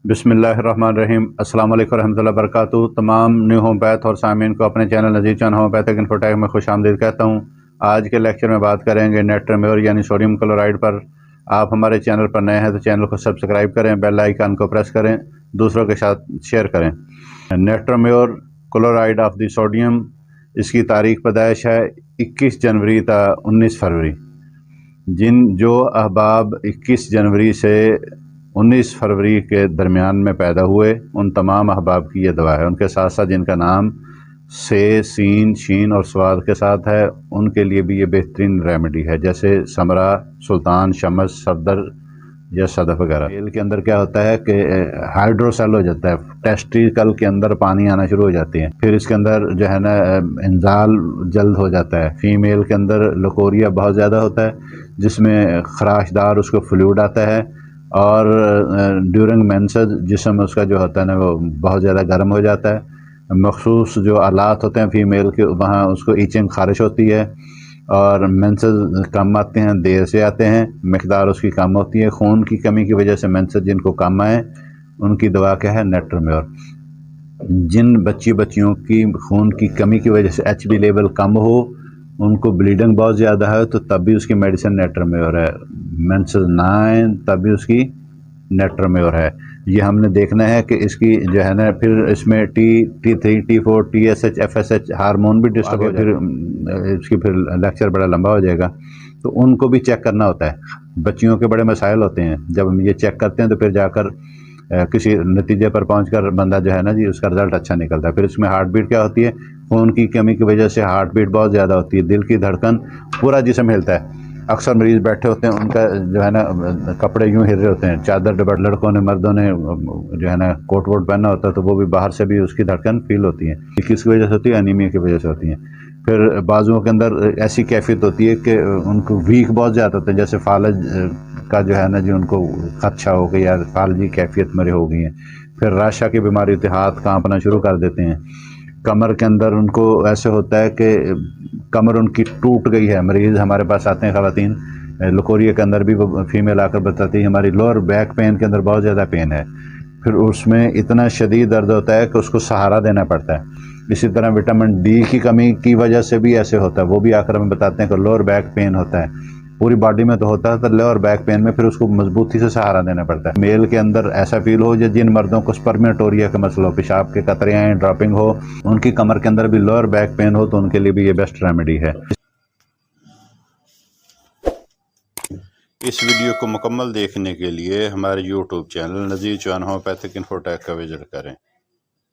बिस्मिल्लाहिर्रहमानिर्रहीम। अस्सलाम वालेकुम रहमतुल्लाहि व बरकातुहू। तमाम न्यू होम्योपैथ और सामीन को अपने चैनल नज़ीर चांद होम्योपैथिक इन्फोटेक में खुश आमदीद कहता हूँ। आज के लेक्चर में बात करेंगे नेट्रोम्योर यानी सोडियम क्लोराइड पर। आप हमारे चैनल पर नए हैं तो चैनल को सब्सक्राइब करें, बेल आइकन को प्रेस करें, दूसरों के साथ शेयर करें। नेट्रोम्योर क्लोराइड ऑफ द सोडियम, इसकी तारीख पैदाइश है 21 जनवरी था 19 फरवरी। जो अहबाब 21 जनवरी से 19 फरवरी के दरमियान में पैदा हुए, उन तमाम अहबाब की ये दवा है। उनके साथ साथ जिनका नाम से, सीन, शीन और स्वाद के साथ है, उनके लिए भी ये बेहतरीन रेमेडी है, जैसे समरा, सुल्तान, शमस, सफदर या सदफ वगैरह। मेल के अंदर क्या होता है कि हाइड्रोसेल हो जाता है, टेस्टिकल के अंदर पानी आना शुरू हो जाती है, फिर इसके अंदर जो है ना इंजाल जल्द हो जाता है। फीमेल के अंदर लकोरिया बहुत ज़्यादा होता है, जिसमें खराशदार उसको फ्लूइड आता है, और ड्यूरिंग मेंसेस जिस्म उसका जो होता है ना वो बहुत ज़्यादा गर्म हो जाता है। मखसूस जो आलात होते हैं फीमेल के, वहाँ उसको ईचिंग खारिश होती है, और मेंसेस कम आते हैं, देर से आते हैं, मिकदार उसकी कम होती है। खून की कमी की वजह से मेंसेस जिनको कम आए, उनकी दवा क्या है? नेट्रोम्योर। जिन बच्चियों की खून की कमी की वजह से HB लेवल कम हो, उनको ब्लीडिंग बहुत ज़्यादा है, तो तब भी उसकी मेडिसिन नेट्रोम्योर है। मेंसेस ना आए तब भी उसकी नेट्रोम्योर है। ये हमने देखना है कि इसकी जो है ना, फिर इसमें T3, T4, TSH, FSH hormone भी डिस्टर्ब हो, फिर इसकी फिर लेक्चर बड़ा लंबा हो जाएगा, तो उनको भी चेक करना होता है। बच्चियों के बड़े मसाइल होते हैं, जब हम ये चेक करते हैं तो फिर जाकर किसी नतीजे पर पहुंचकर बंदा जो है ना जी, उसका रिजल्ट अच्छा निकलता है। फिर इसमें हार्ट बीट क्या होती है? खून की कमी की वजह से हार्ट बीट बहुत ज़्यादा होती है, दिल की धड़कन, पूरा जिस्म हिलता है। अक्सर मरीज़ बैठे होते हैं, उनका जो है ना कपड़े यूँ हिल रहे होते हैं, चादर डबड़, लड़कों ने, मर्दों ने जो है ना कोट वोट पहना होता है, तो वो भी बाहर से भी उसकी धड़कन फील होती है। किसकी वजह से होती है? एनीमिया की वजह से होती है। फिर बाजुओं के अंदर ऐसी कैफियत होती है कि उनको वीक बहुत ज़्यादा होते हैं, जैसे फालज का जो है ना जी, उनको खदशा हो गई या फालजी कैफियत मरे हो गई है। फिर राशा की बीमारी होती है, हाथ कांपना शुरू कर देते हैं। कमर के अंदर उनको ऐसे होता है कि कमर उनकी टूट गई है। मरीज़ हमारे पास आते हैं ख़वातीन, लकोरिया के अंदर भी वो फीमेल आकर बताती है हमारी लोअर बैक पेन के अंदर बहुत ज़्यादा पेन है। फिर उसमें इतना शदीद दर्द होता है कि उसको सहारा देना पड़ता है। इसी तरह विटामिन D की कमी की वजह से भी ऐसे होता है, वो भी आकर हमें बताते हैं कि लोअर बैक पेन होता है। पूरी बॉडी में तो होता है, तो लोअर बैक पेन में फिर उसको मजबूती से सहारा देना पड़ता है। मेल के अंदर ऐसा फील हो, जिन मर्दों को स्पर्मेटोरिया का मसला हो, पेशाब के कतरे आए, ड्रॉपिंग हो, उनकी कमर के अंदर भी लोअर बैक पेन हो, तो उनके लिए भी ये बेस्ट रेमेडी है। इस वीडियो को मुकम्मल देखने के लिए हमारे YouTube चैनल नज़ीर चांद होम्योपैथिक इन्फोटेक का विजिट करें।